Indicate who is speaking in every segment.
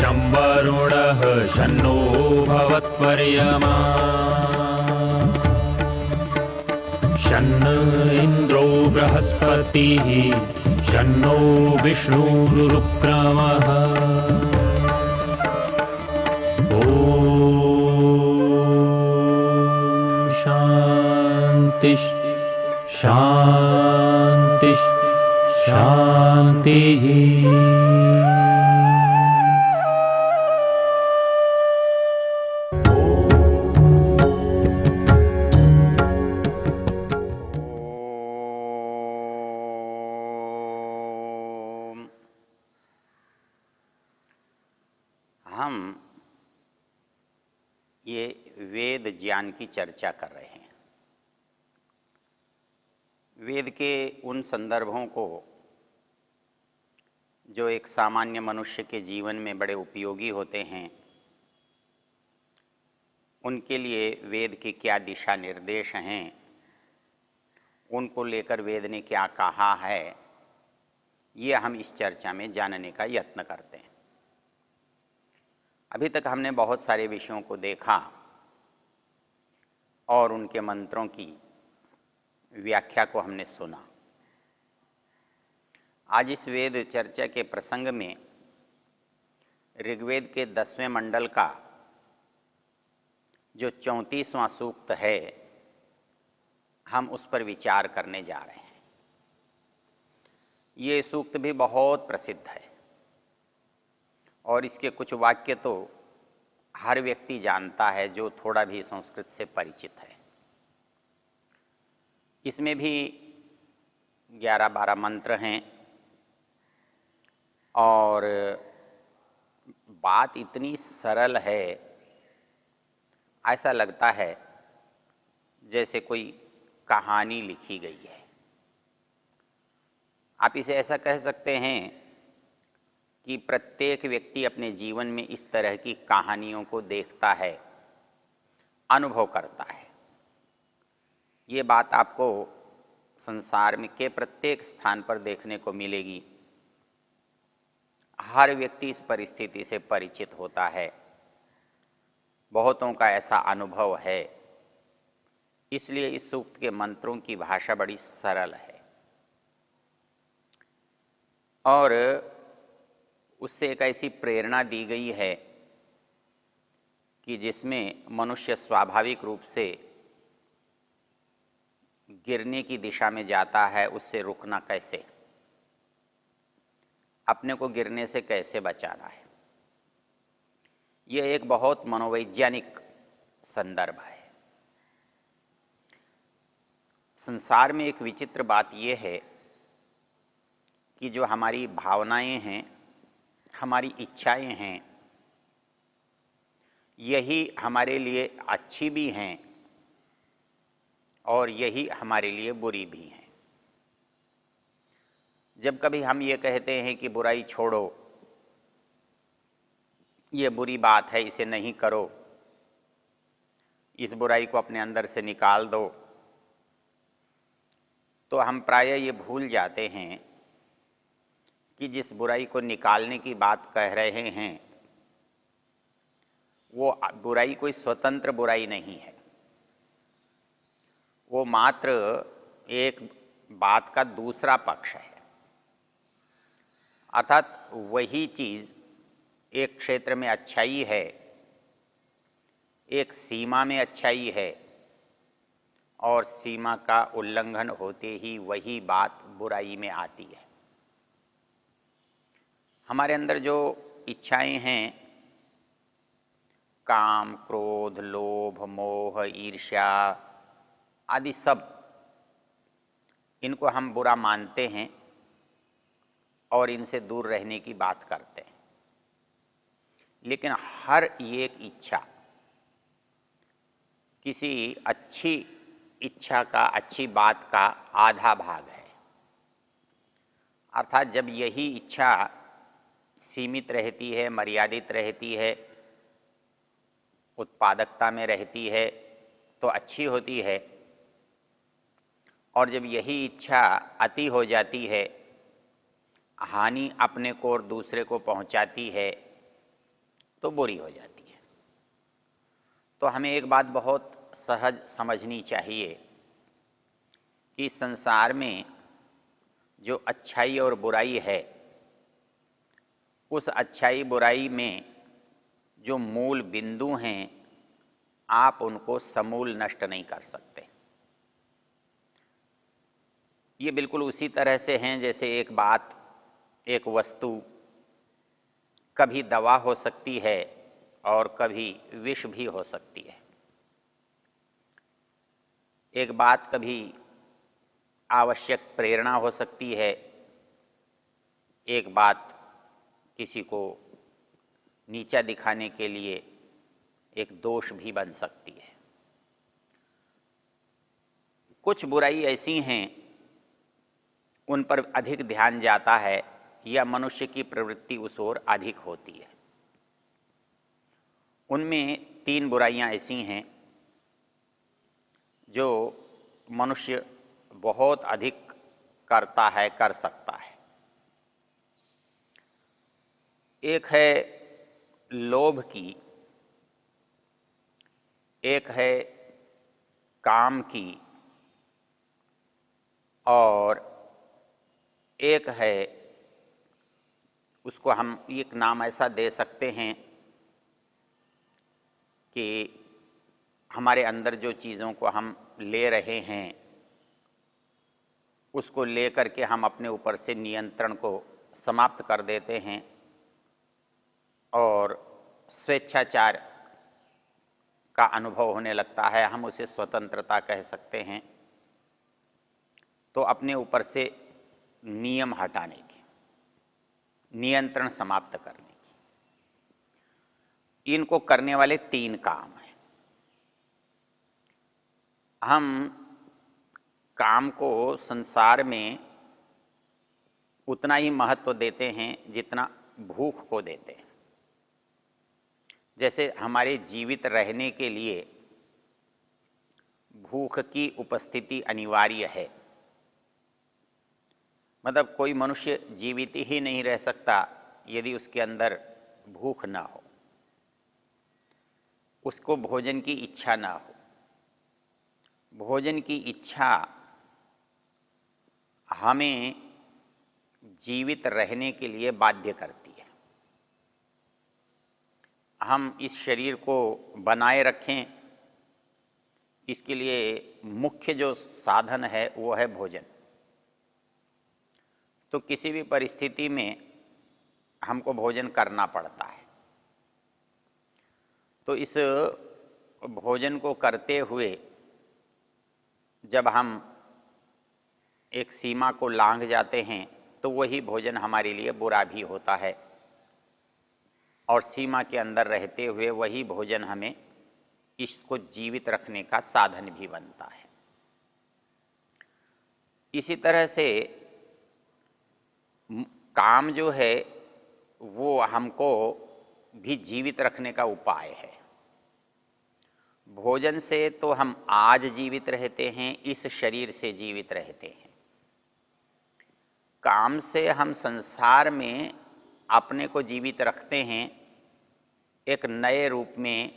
Speaker 1: शं वरुणः शन्नो भवत्वर्यमा शन्न इन्द्रो बृहस्पतिः शन्नो विष्णुरुक्रमः ॐ शान्ति शान्ति शान्तिः।
Speaker 2: हम ये वेद ज्ञान की चर्चा कर रहे हैं। वेद के उन संदर्भों को जो एक सामान्य मनुष्य के जीवन में बड़े उपयोगी होते हैं, उनके लिए वेद के क्या दिशा निर्देश हैं, उनको लेकर वेद ने क्या कहा है, ये हम इस चर्चा में जानने का यत्न करते हैं। अभी तक हमने बहुत सारे विषयों को देखा और उनके मंत्रों की व्याख्या को हमने सुना। आज इस वेद चर्चा के प्रसंग में ऋग्वेद के 10वें मंडल का जो 34वां सूक्त है, हम उस पर विचार करने जा रहे हैं। ये सूक्त भी बहुत प्रसिद्ध है और इसके कुछ वाक्य तो हर व्यक्ति जानता है जो थोड़ा भी संस्कृत से परिचित है। इसमें भी 11-12 मंत्र हैं और बात इतनी सरल है, ऐसा लगता है जैसे कोई कहानी लिखी गई है। आप इसे ऐसा कह सकते हैं कि प्रत्येक व्यक्ति अपने जीवन में इस तरह की कहानियों को देखता है, अनुभव करता है। ये बात आपको संसार में के प्रत्येक स्थान पर देखने को मिलेगी। हर व्यक्ति इस परिस्थिति से परिचित होता है, बहुतों का ऐसा अनुभव है। इसलिए इस सूक्त के मंत्रों की भाषा बड़ी सरल है और उससे एक ऐसी प्रेरणा दी गई है कि जिसमें मनुष्य स्वाभाविक रूप से गिरने की दिशा में जाता है, उससे रुकना कैसे, अपने को गिरने से कैसे बचाना है। यह एक बहुत मनोवैज्ञानिक संदर्भ है। संसार में एक विचित्र बात यह है कि जो हमारी भावनाएं हैं, हमारी इच्छाएं हैं, यही हमारे लिए अच्छी भी हैं और यही हमारे लिए बुरी भी हैं। जब कभी हम ये कहते हैं कि बुराई छोड़ो, ये बुरी बात है, इसे नहीं करो, इस बुराई को अपने अंदर से निकाल दो, तो हम प्रायः ये भूल जाते हैं कि जिस बुराई को निकालने की बात कह रहे हैं, वो बुराई कोई स्वतंत्र बुराई नहीं है। वो मात्र एक बात का दूसरा पक्ष है। अर्थात वही चीज़ एक क्षेत्र में अच्छाई है, एक सीमा में अच्छाई है, और सीमा का उल्लंघन होते ही वही बात बुराई में आती है। हमारे अंदर जो इच्छाएं हैं, काम, क्रोध, लोभ, मोह, ईर्ष्या आदि सब, इनको हम बुरा मानते हैं और इनसे दूर रहने की बात करते हैं। लेकिन हर एक इच्छा किसी अच्छी इच्छा का, अच्छी बात का आधा भाग है। अर्थात जब यही इच्छा सीमित रहती है, मर्यादित रहती है, उत्पादकता में रहती है, तो अच्छी होती है। और जब यही इच्छा अति हो जाती है, हानि अपने को और दूसरे को पहुंचाती है, तो बुरी हो जाती है। तो हमें एक बात बहुत सहज समझनी चाहिए कि संसार में जो अच्छाई और बुराई है, उस अच्छाई बुराई में जो मूल बिंदु हैं, आप उनको समूल नष्ट नहीं कर सकते। ये बिल्कुल उसी तरह से हैं जैसे एक बात, एक वस्तु कभी दवा हो सकती है और कभी विष भी हो सकती है। एक बात कभी आवश्यक प्रेरणा हो सकती है, एक बात किसी को नीचा दिखाने के लिए एक दोष भी बन सकती है। कुछ बुराई ऐसी हैं उन पर अधिक ध्यान जाता है या मनुष्य की प्रवृत्ति उस ओर अधिक होती है। उनमें 3 बुराइयां ऐसी हैं जो मनुष्य बहुत अधिक करता है, कर सकता है। एक है लोभ की, एक है काम की, और एक है, उसको हम एक नाम ऐसा दे सकते हैं कि हमारे अंदर जो चीज़ों को हम ले रहे हैं उसको लेकर के हम अपने ऊपर से नियंत्रण को समाप्त कर देते हैं और स्वेच्छाचार का अनुभव होने लगता है। हम उसे स्वतंत्रता कह सकते हैं। तो अपने ऊपर से नियम हटाने की, नियंत्रण समाप्त करने की, इनको करने वाले 3 काम हैं। हम काम को संसार में उतना ही महत्व देते हैं जितना भूख को देते हैं। जैसे हमारे जीवित रहने के लिए भूख की उपस्थिति अनिवार्य है। मतलब कोई मनुष्य जीवित ही नहीं रह सकता यदि उसके अंदर भूख ना हो, उसको भोजन की इच्छा ना हो। भोजन की इच्छा हमें जीवित रहने के लिए बाध्य करती है। हम इस शरीर को बनाए रखें, इसके लिए मुख्य जो साधन है वो है भोजन। तो किसी भी परिस्थिति में हमको भोजन करना पड़ता है। तो इस भोजन को करते हुए जब हम एक सीमा को लांघ जाते हैं तो वही भोजन हमारे लिए बुरा भी होता है, और सीमा के अंदर रहते हुए वही भोजन हमें इसको जीवित रखने का साधन भी बनता है। इसी तरह से काम जो है वो हमको भी जीवित रखने का उपाय है। भोजन से तो हम आज जीवित रहते हैं, इस शरीर से जीवित रहते हैं। काम से हम संसार में अपने को जीवित रखते हैं, एक नए रूप में,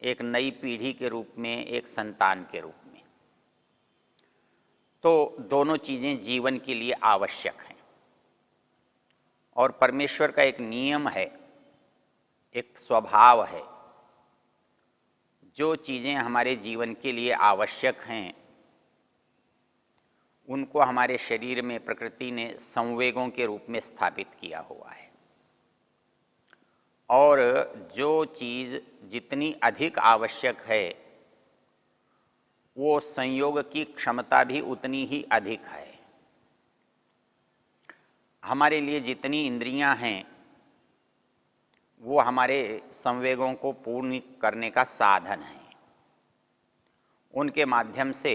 Speaker 2: एक नई पीढ़ी के रूप में, एक संतान के रूप में। तो दोनों चीजें जीवन के लिए आवश्यक हैं। और परमेश्वर का एक नियम है, एक स्वभाव है, जो चीजें हमारे जीवन के लिए आवश्यक हैं उनको हमारे शरीर में प्रकृति ने संवेगों के रूप में स्थापित किया हुआ है। और जो चीज जितनी अधिक आवश्यक है वो संयोग की क्षमता भी उतनी ही अधिक है। हमारे लिए जितनी इंद्रियां हैं वो हमारे संवेगों को पूर्ण करने का साधन है। उनके माध्यम से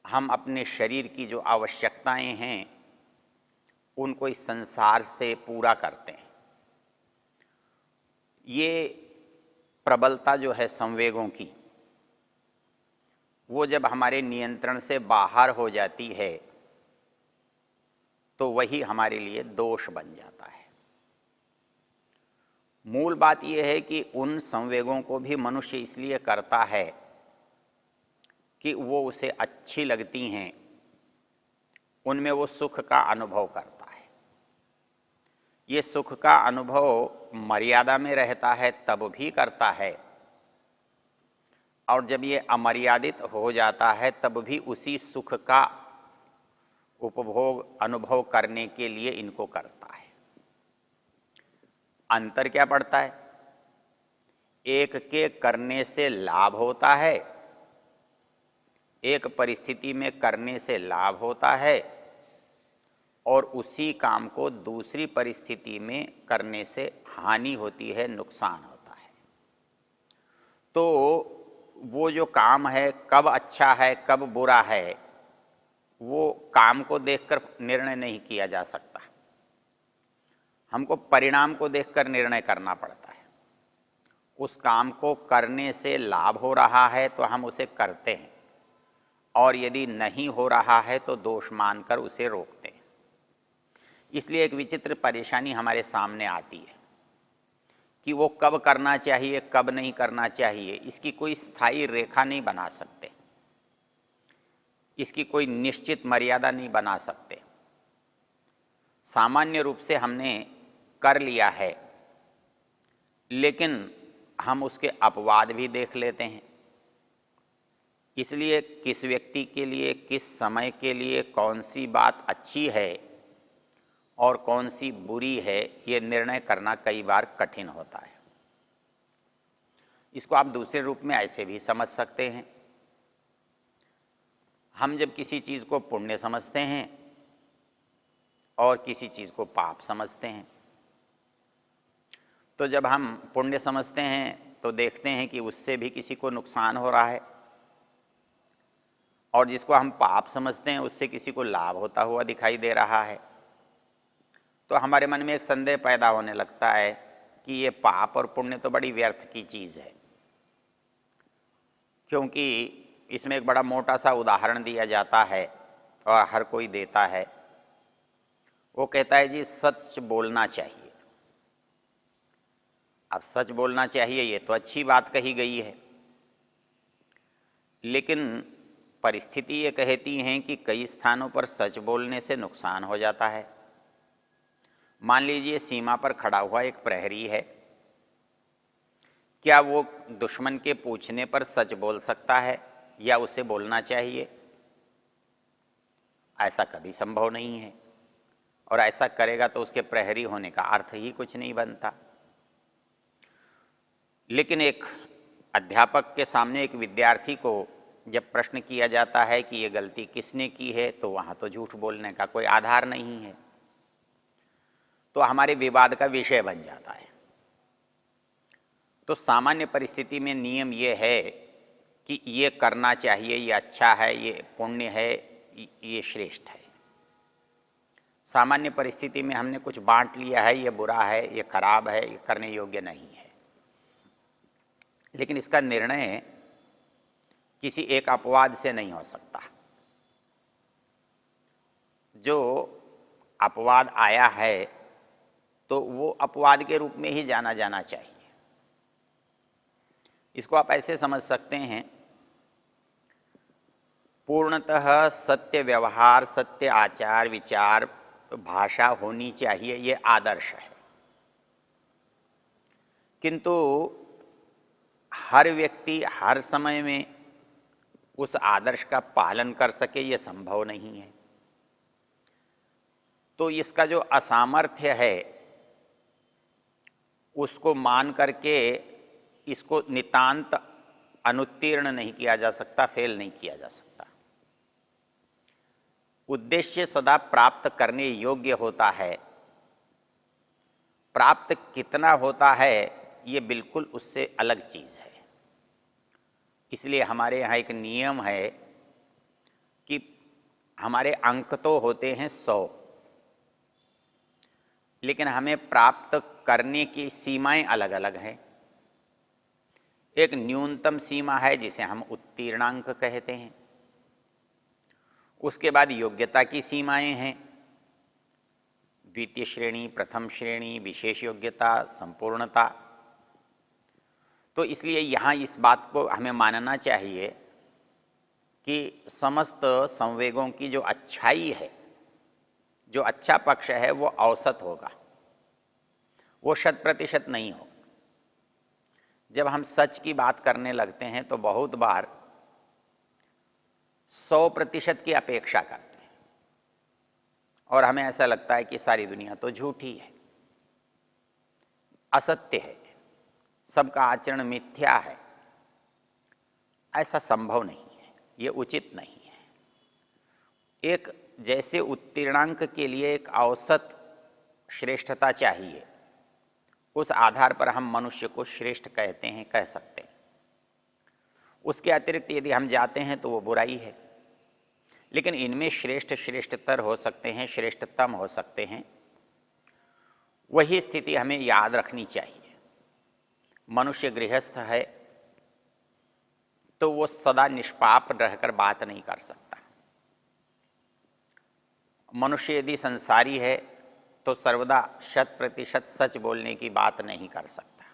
Speaker 2: हम अपने शरीर की जो आवश्यकताएं हैं उनको इस संसार से पूरा करते हैं। ये प्रबलता जो है संवेगों की, वो जब हमारे नियंत्रण से बाहर हो जाती है तो वही हमारे लिए दोष बन जाता है। मूल बात यह है कि उन संवेगों को भी मनुष्य इसलिए करता है कि वो उसे अच्छी लगती हैं, उनमें वो सुख का अनुभव करता है। ये सुख का अनुभव मर्यादा में रहता है तब भी करता है, और जब ये अमर्यादित हो जाता है तब भी उसी सुख का उपभोग अनुभव करने के लिए इनको करता है। अंतर क्या पड़ता है? एक के करने से लाभ होता है, एक परिस्थिति में करने से लाभ होता है, और उसी काम को दूसरी परिस्थिति में करने से हानि होती है, नुकसान होता है। तो वो जो काम है कब अच्छा है कब बुरा है, वो काम को देखकर निर्णय नहीं किया जा सकता। हमको परिणाम को देखकर निर्णय करना पड़ता है। उस काम को करने से लाभ हो रहा है तो हम उसे करते हैं, और यदि नहीं हो रहा है तो दोष मानकर उसे रोकते हैं। इसलिए एक विचित्र परेशानी हमारे सामने आती है कि वो कब करना चाहिए कब नहीं करना चाहिए, इसकी कोई स्थायी रेखा नहीं बना सकते, इसकी कोई निश्चित मर्यादा नहीं बना सकते। सामान्य रूप से हमने कर लिया है, लेकिन हम उसके अपवाद भी देख लेते हैं। इसलिए किस व्यक्ति के लिए किस समय के लिए कौन सी बात अच्छी है और कौन सी बुरी है, ये निर्णय करना कई बार कठिन होता है। इसको आप दूसरे रूप में ऐसे भी समझ सकते हैं। हम जब किसी चीज को पुण्य समझते हैं और किसी चीज को पाप समझते हैं, तो जब हम पुण्य समझते हैं तो देखते हैं कि उससे भी किसी को नुकसान हो रहा है, और जिसको हम पाप समझते हैं उससे किसी को लाभ होता हुआ दिखाई दे रहा है। तो हमारे मन में एक संदेह पैदा होने लगता है कि ये पाप और पुण्य तो बड़ी व्यर्थ की चीज है, क्योंकि इसमें एक बड़ा मोटा सा उदाहरण दिया जाता है और हर कोई देता है। वो कहता है जी सच बोलना चाहिए। अब सच बोलना चाहिए ये तो अच्छी बात कही गई है, लेकिन परिस्थिति ये कहती है कि कई स्थानों पर सच बोलने से नुकसान हो जाता है। मान लीजिए सीमा पर खड़ा हुआ एक प्रहरी है, क्या वो दुश्मन के पूछने पर सच बोल सकता है या उसे बोलना चाहिए? ऐसा कभी संभव नहीं है, और ऐसा करेगा तो उसके प्रहरी होने का अर्थ ही कुछ नहीं बनता। लेकिन एक अध्यापक के सामने एक विद्यार्थी को जब प्रश्न किया जाता है कि ये गलती किसने की है, तो वहां तो झूठ बोलने का कोई आधार नहीं है, तो हमारे विवाद का विषय बन जाता है। तो सामान्य परिस्थिति में नियम ये है कि ये करना चाहिए, ये अच्छा है, ये पुण्य है, ये श्रेष्ठ है। सामान्य परिस्थिति में हमने कुछ बांट लिया है, ये बुरा है, ये खराब है, ये करने योग्य नहीं है। लेकिन इसका निर्णय किसी एक अपवाद से नहीं हो सकता। जो अपवाद आया है तो वो अपवाद के रूप में ही जाना जाना चाहिए। इसको आप ऐसे समझ सकते हैं, पूर्णतः सत्य व्यवहार, सत्य आचार विचार, भाषा होनी चाहिए, ये आदर्श है। किंतु हर व्यक्ति हर समय में उस आदर्श का पालन कर सके, यह संभव नहीं है। तो इसका जो असामर्थ्य है उसको मान करके इसको नितांत अनुत्तीर्ण नहीं किया जा सकता, फेल नहीं किया जा सकता। उद्देश्य सदा प्राप्त करने योग्य होता है, प्राप्त कितना होता है ये बिल्कुल उससे अलग चीज है। इसलिए हमारे यहाँ एक नियम है कि हमारे अंक तो होते हैं 100, लेकिन हमें प्राप्त करने की सीमाएं अलग अलग हैं। एक न्यूनतम सीमा है जिसे हम उत्तीर्णांक कहते हैं, उसके बाद योग्यता की सीमाएं हैं, द्वितीय श्रेणी, प्रथम श्रेणी, विशेष योग्यता, संपूर्णता। तो इसलिए यहाँ इस बात को हमें मानना चाहिए कि समस्त संवेगों की जो अच्छाई है, जो अच्छा पक्ष है, वो औसत होगा, वो 100% नहीं हो। जब हम सच की बात करने लगते हैं तो बहुत बार 100% की अपेक्षा करते हैं और हमें ऐसा लगता है कि सारी दुनिया तो झूठी है, असत्य है, सबका आचरण मिथ्या है। ऐसा संभव नहीं है, ये उचित नहीं है। एक जैसे उत्तीर्णांक के लिए एक औसत श्रेष्ठता चाहिए, उस आधार पर हम मनुष्य को श्रेष्ठ कहते हैं, कह सकते हैं। उसके अतिरिक्त यदि हम जाते हैं तो वो बुराई है। लेकिन इनमें श्रेष्ठ श्रेष्ठतर हो सकते हैं, श्रेष्ठतम हो सकते हैं। वही स्थिति हमें याद रखनी चाहिए। मनुष्य गृहस्थ है तो वो सदा निष्पाप रहकर बात नहीं कर सकता। मनुष्य यदि संसारी है तो सर्वदा 100% सच बोलने की बात नहीं कर सकता।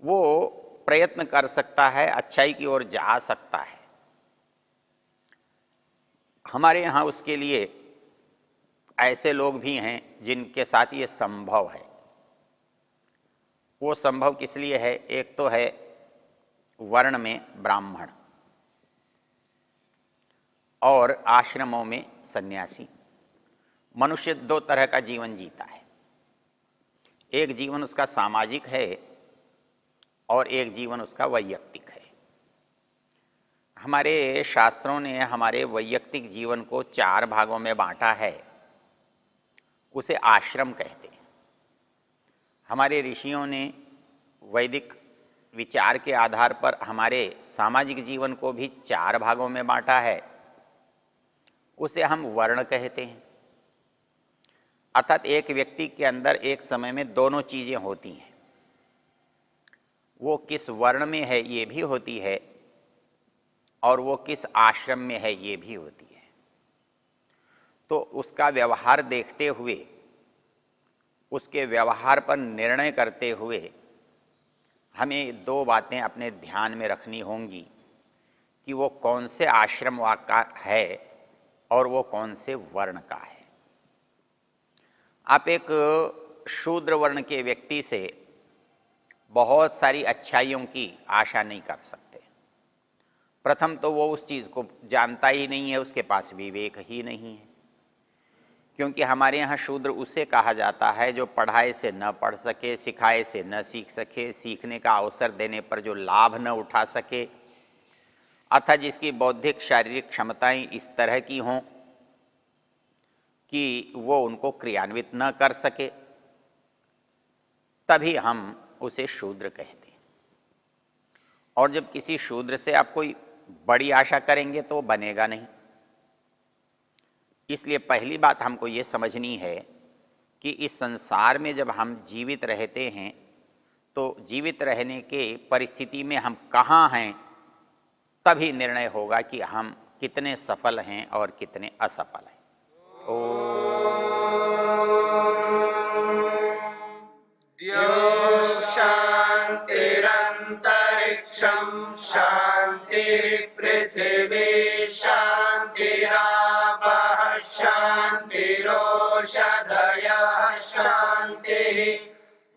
Speaker 2: वो प्रयत्न कर सकता है, अच्छाई की ओर जा सकता है। हमारे यहाँ उसके लिए ऐसे लोग भी हैं जिनके साथ ये संभव है। वो संभव किस लिए है? एक तो है वर्ण में ब्राह्मण और आश्रमों में सन्यासी। मनुष्य दो तरह का जीवन जीता है। एक जीवन उसका सामाजिक है और एक जीवन उसका वैयक्तिक है। हमारे शास्त्रों ने हमारे वैयक्तिक जीवन को 4 भागों में बांटा है। उसे आश्रम कहते हैं। हमारे ऋषियों ने वैदिक विचार के आधार पर हमारे सामाजिक जीवन को भी 4 भागों में बांटा है। उसे हम वर्ण कहते हैं। अर्थात एक व्यक्ति के अंदर एक समय में दोनों चीजें होती हैं। वो किस वर्ण में है ये भी होती है और वो किस आश्रम में है ये भी होती है। तो उसका व्यवहार देखते हुए, उसके व्यवहार पर निर्णय करते हुए हमें 2 बातें अपने ध्यान में रखनी होंगी कि वो कौन से आश्रम का है और वो कौन से वर्ण का है। आप एक शूद्र वर्ण के व्यक्ति से बहुत सारी अच्छाइयों की आशा नहीं कर सकते। प्रथम तो वो उस चीज को जानता ही नहीं है, उसके पास विवेक ही नहीं है। क्योंकि हमारे यहाँ शूद्र उसे कहा जाता है जो पढ़ाई से न पढ़ सके, सिखाए से न सीख सके, सीखने का अवसर देने पर जो लाभ न उठा सके, अर्थात जिसकी बौद्धिक शारीरिक क्षमताएं इस तरह की हों कि वो उनको क्रियान्वित न कर सके, तभी हम उसे शूद्र कहते हैं। और जब किसी शूद्र से आप कोई बड़ी आशा करेंगे तो वो बनेगा नहीं। इसलिए पहली बात हमको ये समझनी है कि इस संसार में जब हम जीवित रहते हैं तो जीवित रहने के परिस्थिति में हम कहाँ हैं, तभी निर्णय होगा कि हम कितने सफल हैं और कितने असफल हैं।
Speaker 3: शांतिरंतरिक्षं शांति पृथिवी शांतिरापः शांतिरोषधयः शांतिः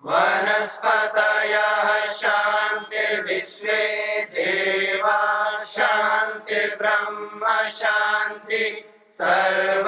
Speaker 3: वनस्पतयः शांतिर्विश्वे देवा शांतिर्ब्रह्म शांति सर्व